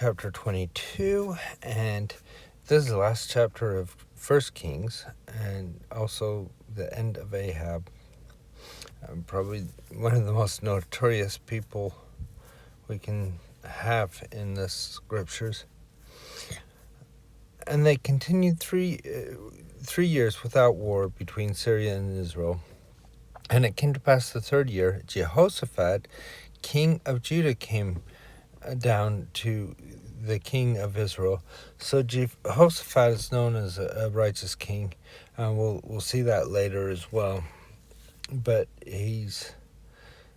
chapter 22, and this is the last chapter of 1Kings, and also the end of Ahab. Probably one of the most notorious people we can have in the scriptures. And they continued three years without war between Syria and Israel. And it came to pass the third year, Jehoshaphat, king of Judah, came down to the king of Israel. So Jehoshaphat is known as a righteous king, and we'll see that later as well. But he's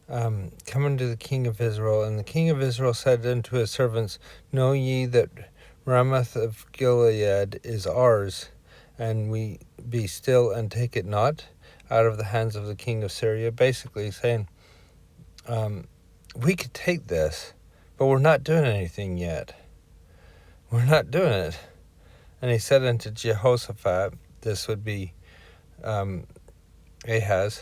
coming to the king of Israel, and the king of Israel said unto his servants, Know ye that Ramoth of Gilead is ours, and we be still and take it not out of the hands of the king of Syria? Basically saying, we could take this, but we're not doing anything yet. We're not doing it. And he said unto Jehoshaphat, this would be Ahaz,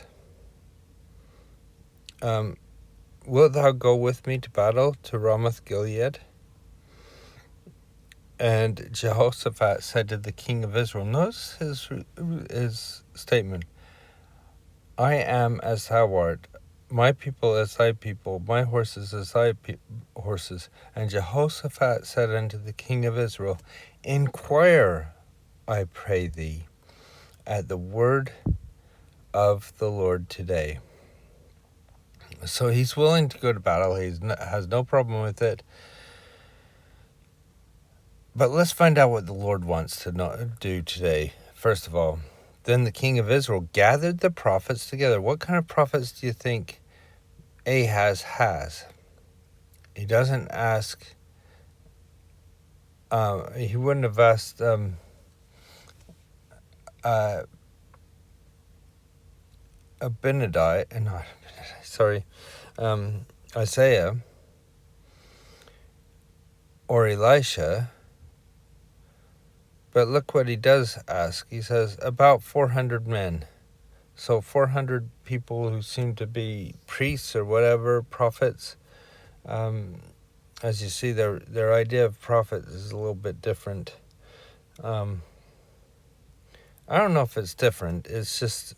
wilt thou go with me to battle to Ramoth Gilead? And Jehoshaphat said to the king of Israel, notice his statement, I am as thou art, my people as thy people, my horses as thy horses. And Jehoshaphat said unto the king of Israel, Inquire, I pray thee, at the word of the Lord today. So he's willing to go to battle. He has no problem with it. But let's find out what the Lord wants to do today. First of all, then the king of Israel gathered the prophets together. What kind of prophets do you think Ahaz has? He doesn't ask, he wouldn't have asked Isaiah or Elisha. But look what he does ask. He says, about 400 men. So 400 people who seem to be priests or whatever, prophets. As you see, their idea of prophet is a little bit different. I don't know if it's different. It's just,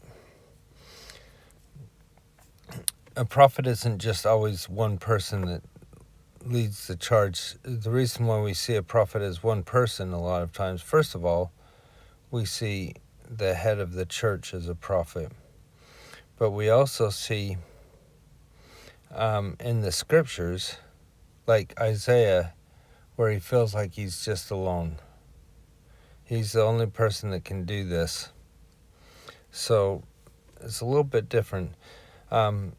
a prophet isn't just always one person that leads the charge. The reason why we see a prophet as one person a lot of times, first of all, we see the head of the church as a prophet. But we also see in the scriptures, like Isaiah, where he feels like he's just alone. He's the only person that can do this. So it's a little bit different. And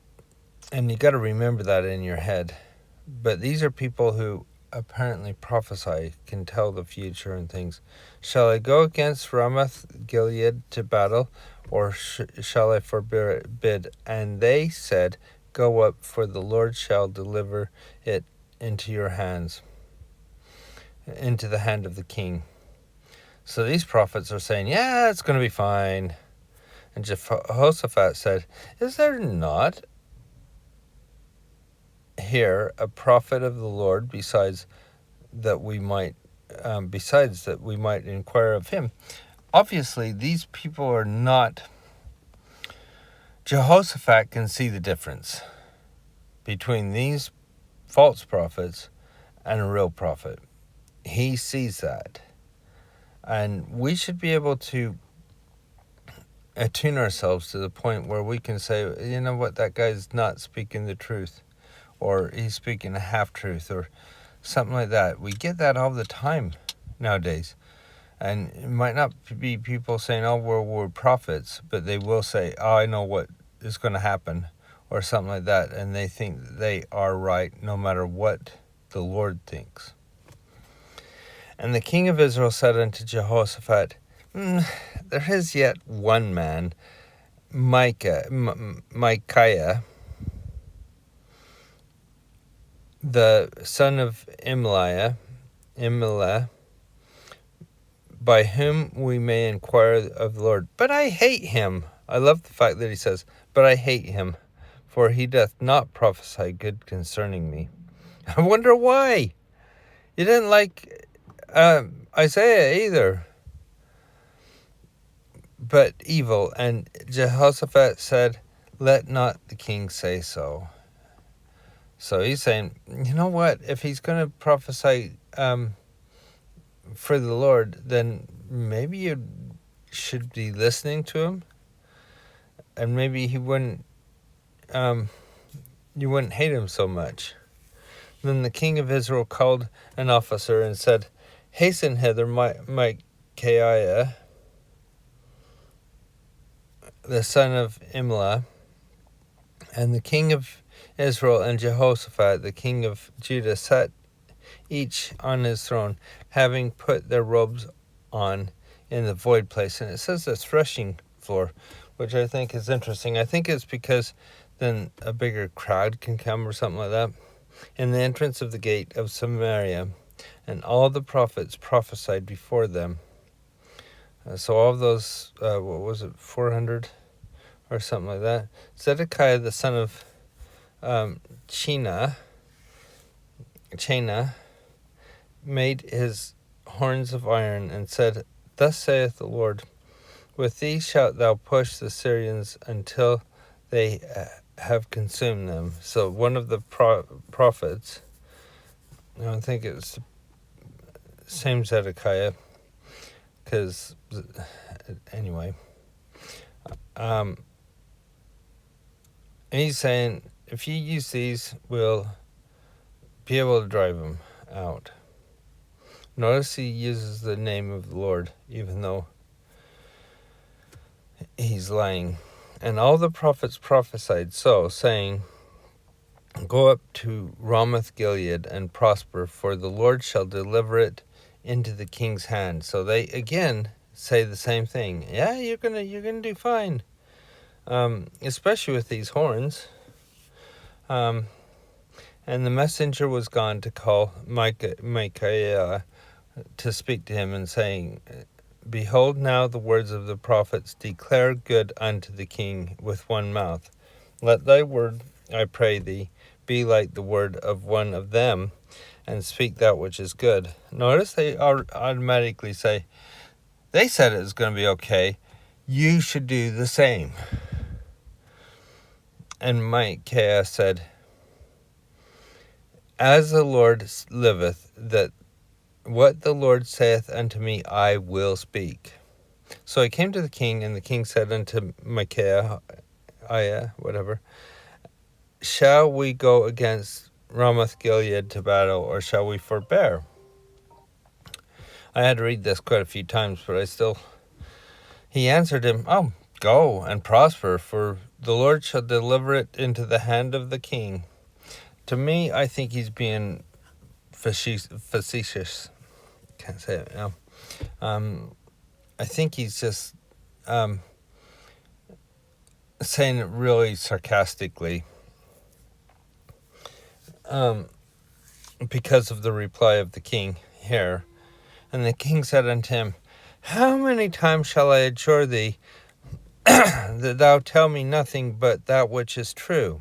you got to remember that in your head. But these are people who apparently prophesy, can tell the future and things. Shall I go against Ramoth Gilead to battle, or shall I forbid? And they said, Go up, for the Lord shall deliver it into your hands, into the hand of the king. So these prophets are saying, yeah, it's going to be fine. And Jehoshaphat said, is there not here a prophet of the Lord besides that we might inquire of him? Obviously, these people are not. Jehoshaphat can see the difference between these false prophets and a real prophet. He sees that. And we should be able to attune ourselves to the point where we can say, you know what, that guy's not speaking the truth, or he's speaking a half-truth, or something like that. We get that all the time nowadays. And it might not be people saying, oh, we're prophets, but they will say, oh, I know what is going to happen, or something like that, and they think that they are right no matter what the Lord thinks. And the king of Israel said unto Jehoshaphat, there is yet one man, Micaiah, the son of Imlah, by whom we may inquire of the Lord. But I hate him. I love the fact that he says, but I hate him, for he doth not prophesy good concerning me. I wonder why. You didn't like Isaiah either, but evil. And Jehoshaphat said, let not the king say so. So he's saying, you know what? If he's going to prophesy for the Lord, then maybe you should be listening to him, and maybe he wouldn't. You wouldn't hate him so much. Then the king of Israel called an officer and said, hasten hither, Micaiah, the son of Imlah. And the king of Israel and Jehoshaphat, the king of Judah, sat each on his throne, having put their robes on in the void place. And it says the threshing floor, which I think is interesting. I think it's because then a bigger crowd can come or something like that. In the entrance of the gate of Samaria, and all the prophets prophesied before them. So all of those, 400 or something like that. Zedekiah, the son of Chena, made his horns of iron and said, thus saith the Lord, with these shalt thou push the Syrians until they have consumed them. So one of the prophets, I don't think it's the same Zedekiah, because anyway, he's saying, if you use these, we'll be able to drive them out. Notice he uses the name of the Lord, even though he's lying. And all the prophets prophesied so, saying, go up to Ramoth Gilead and prosper, for the Lord shall deliver it into the king's hand. So they again say the same thing. Yeah, you're gonna do fine. Especially with these horns. And the messenger was gone to call Micaiah to speak to him, and saying, behold, now the words of the prophets declare good unto the king with one mouth. Let thy word, I pray thee, be like the word of one of them, and speak that which is good. Notice they automatically say, they said it was going to be okay, you should do the same. And Micaiah said, as the Lord liveth, that what the Lord saith unto me, I will speak. So he came to the king, and the king said unto Micaiah, shall we go against Ramoth Gilead to battle, or shall we forbear? I had to read this quite a few times, but he answered him, go and prosper, for the Lord shall deliver it into the hand of the king. To me, I think he's being facetious. Can't say it now. I think he's just saying it really sarcastically, because of the reply of the king here. And the king said unto him, how many times shall I adjure thee that thou tell me nothing but that which is true,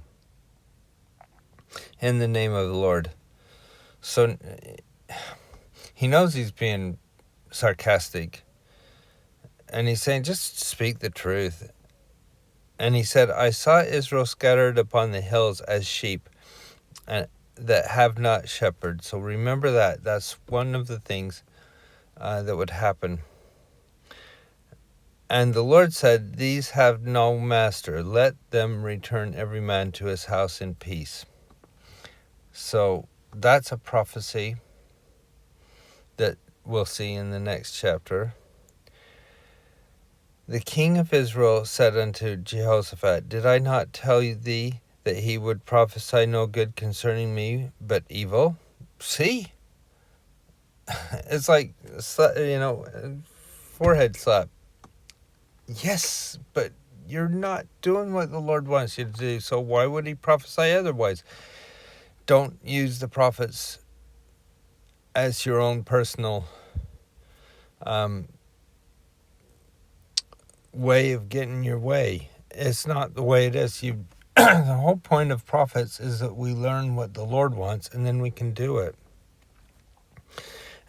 in the name of the Lord? So he knows he's being sarcastic, and he's saying, just speak the truth. And he said, I saw Israel scattered upon the hills as sheep, and that have not shepherd. So remember that. That's one of the things that would happen. And the Lord said, these have no master. Let them return every man to his house in peace. So that's a prophecy that we'll see in the next chapter. The king of Israel said unto Jehoshaphat, did I not tell thee that he would prophesy no good concerning me, but evil? See? It's like, forehead slap. Yes, but you're not doing what the Lord wants you to do, so why would he prophesy otherwise? Don't use the prophets as your own personal way of getting your way. It's not the way it is. The whole point of prophets is that we learn what the Lord wants, and then we can do it.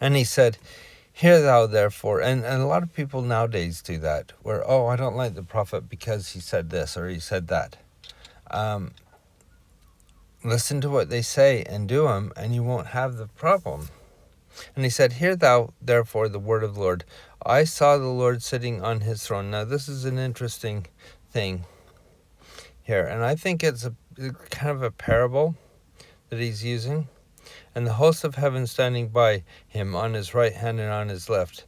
And he said, hear thou therefore, and a lot of people nowadays do that, where, I don't like the prophet because he said this or he said that. Listen to what they say and do them, and you won't have the problem. And he said, hear thou therefore the word of the Lord. I saw the Lord sitting on his throne. Now this is an interesting thing here, and I think it's kind of a parable that he's using. And the host of heaven standing by him on his right hand and on his left.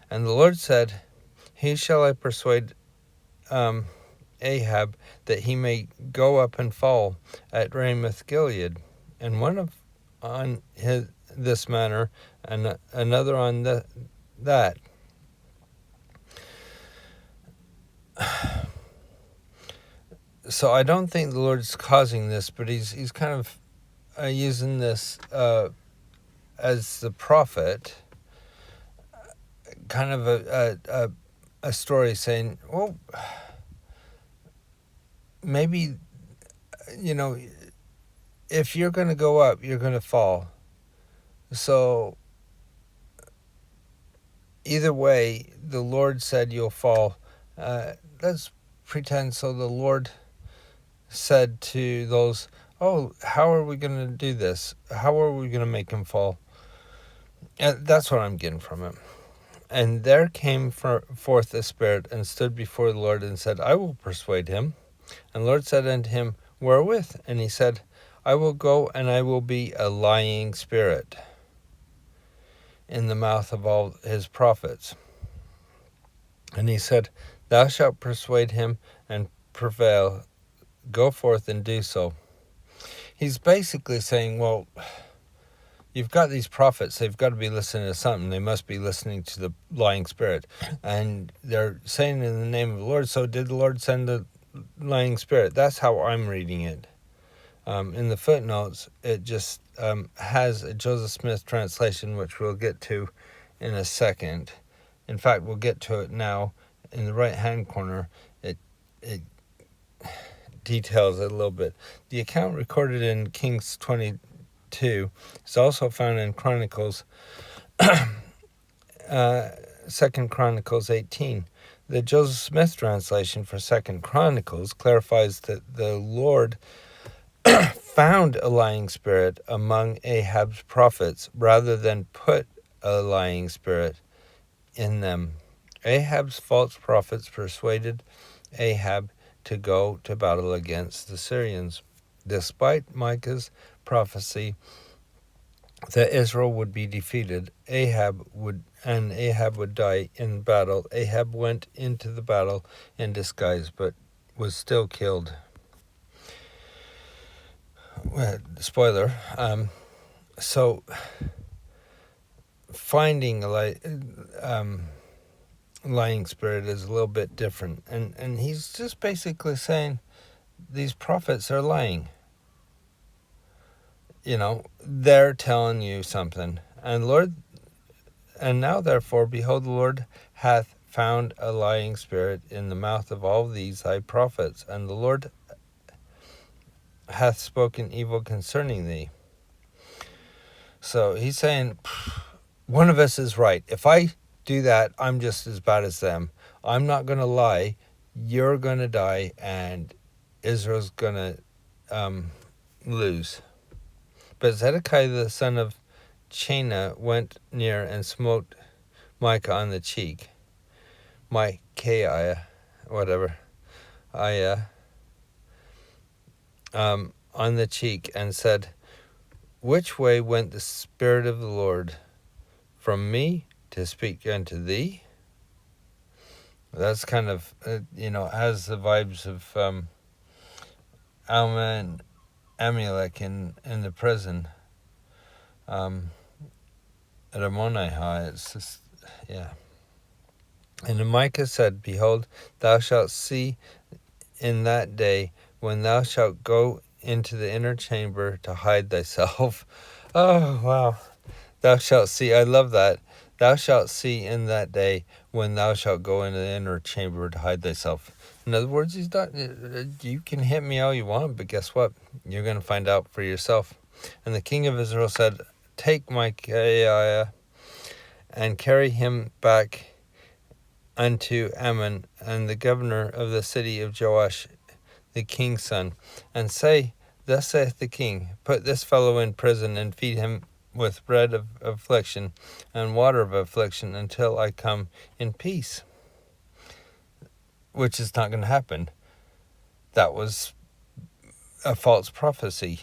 And the Lord said, he shall I persuade Ahab, that he may go up and fall at Ramoth Gilead, and one on this manner, and another on that. So I don't think the Lord's causing this, but he's kind of using this as the prophet, kind of a story saying, well, maybe, if you're going to go up, you're going to fall. So either way, the Lord said you'll fall. Let's pretend so the Lord said to those, how are we going to do this? How are we going to make him fall? That's what I'm getting from it. And there came forth the Spirit and stood before the Lord and said, I will persuade him. And the Lord said unto him, wherewith? And he said, I will go, and I will be a lying spirit in the mouth of all his prophets. And he said, thou shalt persuade him and prevail. Go forth and do so. He's basically saying, well, you've got these prophets. They've got to be listening to something. They must be listening to the lying spirit. And they're saying in the name of the Lord. So did the Lord send the lying spirit? That's how I'm reading it. In the footnotes, it just has a Joseph Smith translation, which we'll get to in a second. In fact, we'll get to it now. In the right-hand corner, it details it a little bit. The account recorded in Kings 22 is also found in Chronicles, 2 Chronicles 18. The Joseph Smith translation for 2 Chronicles clarifies that the Lord found a lying spirit among Ahab's prophets rather than put a lying spirit in them. Ahab's false prophets persuaded Ahab to go to battle against the Syrians. Despite Micah's prophecy that Israel would be defeated, Ahab would die in battle. Ahab went into the battle in disguise, but was still killed. Spoiler. So finding a lying spirit is a little bit different, and he's just basically saying these prophets are lying. They're telling you something. And now therefore, behold, the Lord hath found a lying spirit in the mouth of all these thy prophets, and the Lord hath spoken evil concerning thee. So he's saying, one of us is right. If I do that, I'm just as bad as them. I'm not going to lie. You're going to die, and Israel's going to lose. But Zedekiah the son of Chenaanah went near and smote Micah on the cheek. Micaiah, whatever. On the cheek, and said, which way went the Spirit of the Lord? From me to speak unto thee? That's kind of, has the vibes of Alma and Amulek in the prison at Ammonihah. It's just, yeah. And Micah said, behold, thou shalt see in that day when thou shalt go into the inner chamber to hide thyself. Oh, wow. Thou shalt see. I love that. Thou shalt see in that day when thou shalt go into the inner chamber to hide thyself. In other words, he's not, you can hit me all you want, but guess what? You're going to find out for yourself. And the king of Israel said, take Micaiah and carry him back unto Ammon, and the governor of the city of Joash, the king's son, and say, Thus saith the king, put this fellow in prison, and feed him with bread of affliction and water of affliction until I come in peace. Which is not going to happen. That was a false prophecy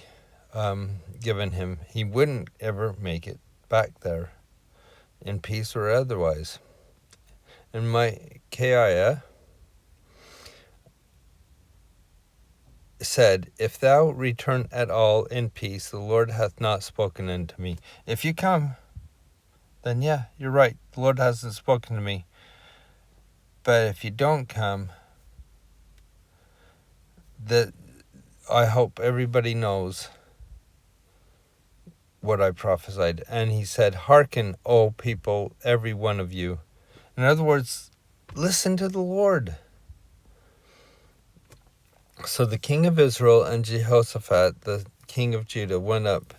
given him. He wouldn't ever make it back there in peace or otherwise. And Micaiah said, If thou return at all in peace, the Lord hath not spoken unto me. If you come, then yeah, you're right. The Lord hasn't spoken to me. But if you don't come, I hope everybody knows what I prophesied. And he said, Hearken, O people, every one of you. In other words, listen to the Lord. So the king of Israel and Jehoshaphat, the king of Judah, went up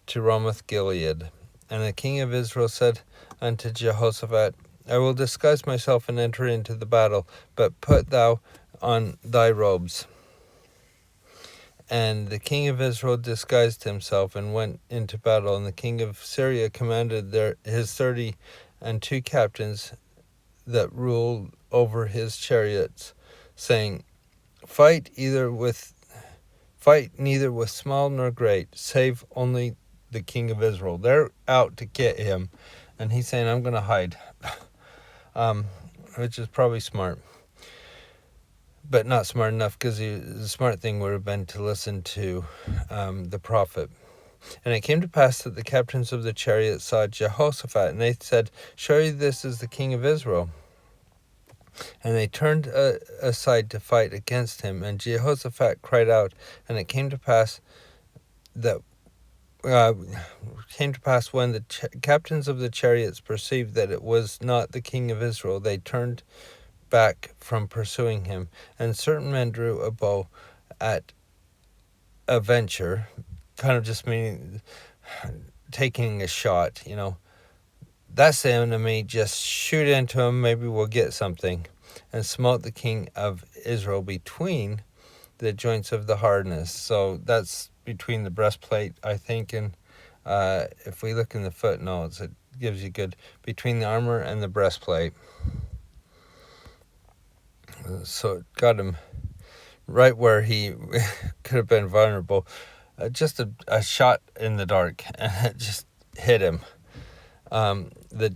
to Ramoth Gilead. And the king of Israel said unto Jehoshaphat, I will disguise myself and enter into the battle, but put thou on thy robes. And the king of Israel disguised himself and went into battle. And the king of Syria commanded his 32 captains that ruled over his chariots, saying, Fight neither with small nor great, save only the king of Israel. They're out to get him, and he's saying, I'm going to hide, which is probably smart, but not smart enough, because the smart thing would have been to listen to the prophet. And it came to pass that the captains of the chariots saw Jehoshaphat, and they said, Surely this is the king of Israel. And they turned aside to fight against him. And Jehoshaphat cried out, and it came to pass when the captains of the chariots perceived that it was not the king of Israel, they turned back from pursuing him. And certain men drew a bow at a venture, kind of just meaning taking a shot, That's the enemy, just shoot into him, maybe we'll get something. And smote the king of Israel between the joints of the harness. So that's between the breastplate, I think, and if we look in the footnotes, it gives you good, between the armor and the breastplate. So it got him right where he could have been vulnerable. Just a shot in the dark, and it just hit him. The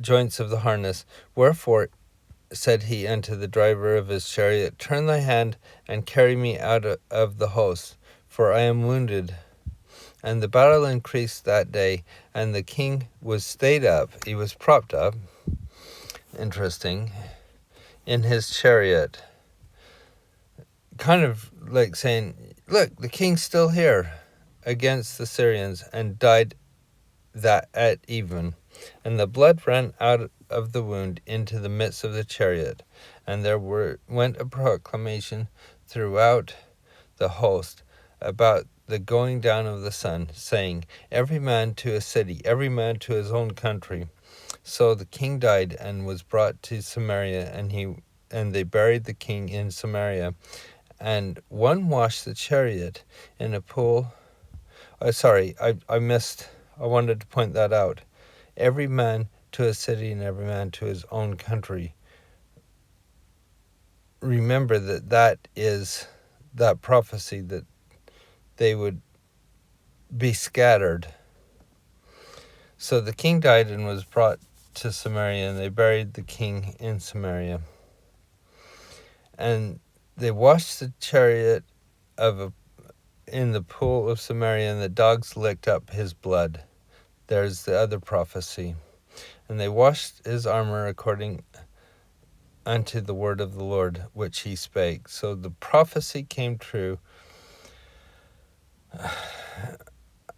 joints of the harness. Wherefore said he unto the driver of his chariot, Turn thy hand and carry me out of the host, for I am wounded. And the battle increased that day, and the king was stayed up. He was propped up, interesting, in his chariot. Kind of like saying, look, the king's still here against the Syrians, and died that at even. And the blood ran out of the wound into the midst of the chariot. And there went a proclamation throughout the host about the going down of the sun, saying, Every man to a city, every man to his own country. So the king died and was brought to Samaria, and they buried the king in Samaria. And one washed the chariot in a pool. I wanted to point that out. Every man to a city and every man to his own country. Remember that is that prophecy that they would be scattered. So the king died and was brought to Samaria, and they buried the king in Samaria. And they washed the chariot in the pool of Samaria, and the dogs licked up his blood. There's the other prophecy. And they washed his armor according unto the word of the Lord, which he spake. So the prophecy came true.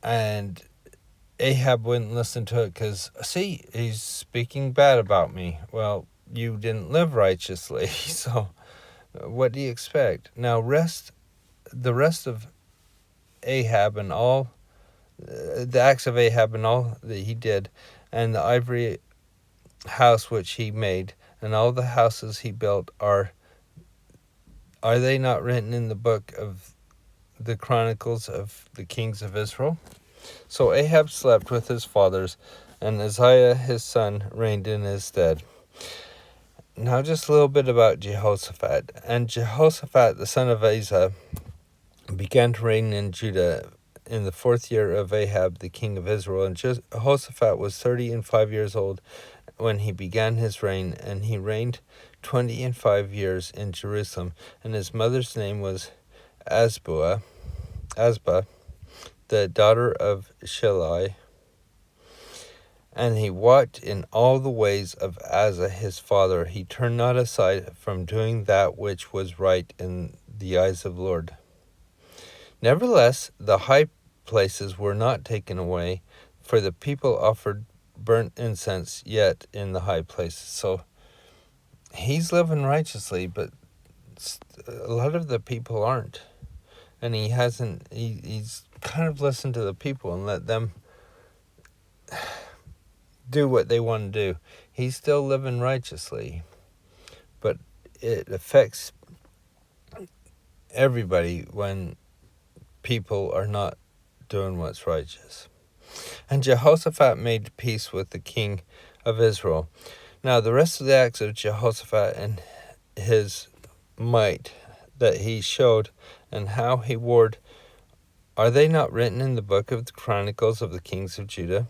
And Ahab wouldn't listen to it because, see, he's speaking bad about me. Well, you didn't live righteously, so what do you expect? Now, the rest of Ahab and all the acts of Ahab and all that he did, and the ivory house which he made, and all the houses he built, are they not written in the book of the Chronicles of the Kings of Israel? So Ahab slept with his fathers, and Uzziah his son reigned in his stead. Now just a little bit about Jehoshaphat. And Jehoshaphat the son of Asa began to reign in Judah in the 4th year of Ahab the king of Israel. And Jehoshaphat was 35 years old when he began his reign, and he reigned 25 years in Jerusalem. And his mother's name was Asbah, the daughter of Shilai. And he walked in all the ways of Asa his father. He turned not aside from doing that which was right in the eyes of the Lord. Nevertheless, the high places were not taken away, for the people offered burnt incense yet in the high places. So he's living righteously, but a lot of the people aren't. And he's kind of listened to the people and let them do what they want to do. He's still living righteously, but it affects everybody when people are not doing what's righteous. And Jehoshaphat made peace with the king of Israel. Now the rest of the acts of Jehoshaphat and his might that he showed, and how he warred, are they not written in the book of the Chronicles of the Kings of Judah?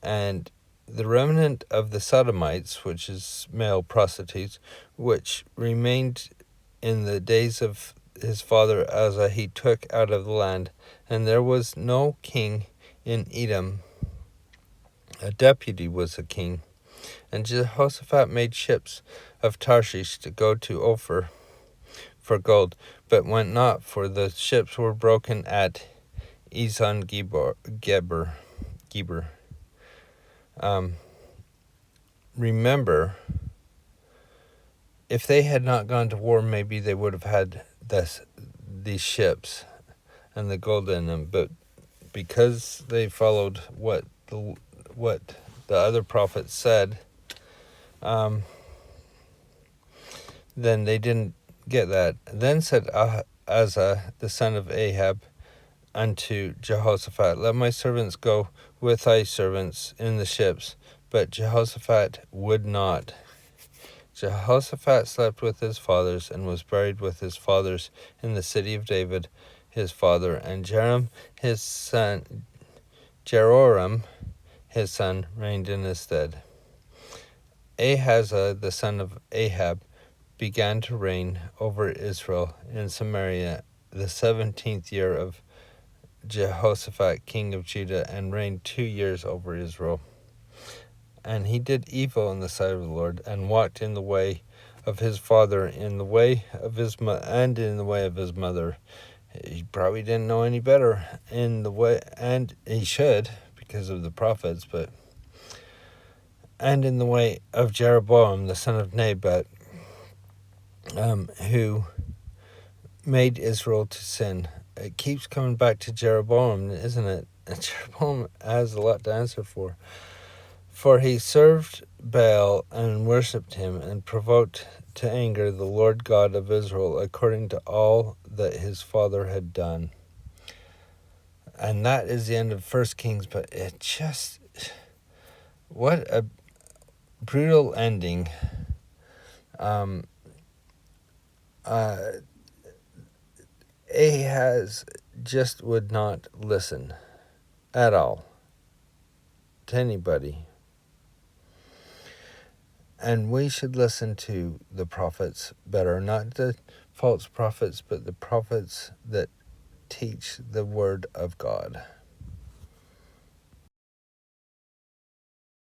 And the remnant of the Sodomites, which is male prostitutes, which remained in the days of his father Asa, he took out of the land. And there was no king in Edom. A deputy was a king. And Jehoshaphat made ships of Tarshish to go to Ophir for gold, but went not, for the ships were broken at Geber. Remember, if they had not gone to war, maybe they would have had these ships and the gold in them. But because they followed what the other prophets said, then they didn't get that. Then said Asa, the son of Ahab, unto Jehoshaphat, let my servants go with thy servants in the ships. But Jehoshaphat would not. Jehoshaphat slept with his fathers, and was buried with his fathers in the city of David his father. And Jeroram his son reigned in his stead. Ahaziah the son of Ahab began to reign over Israel in Samaria the 17th year of Jehoshaphat king of Judah, and reigned 2 years over Israel. And he did evil in the sight of the Lord, and walked in the way of his father, in the way of his and in the way of his mother. He probably didn't know any better in the way, and he should, because of the prophets, and in the way of Jeroboam the son of Nebat, who made Israel to sin. It keeps coming back to Jeroboam, isn't it? And Jeroboam has a lot to answer for. For he served Baal and worshipped him, and provoked to anger the Lord God of Israel, according to all that his father had done. And that is the end of 1 Kings, but it just, what a brutal ending. Ahaz just would not listen at all to anybody. And we should listen to the prophets better, not the false prophets, but the prophets that teach the word of God.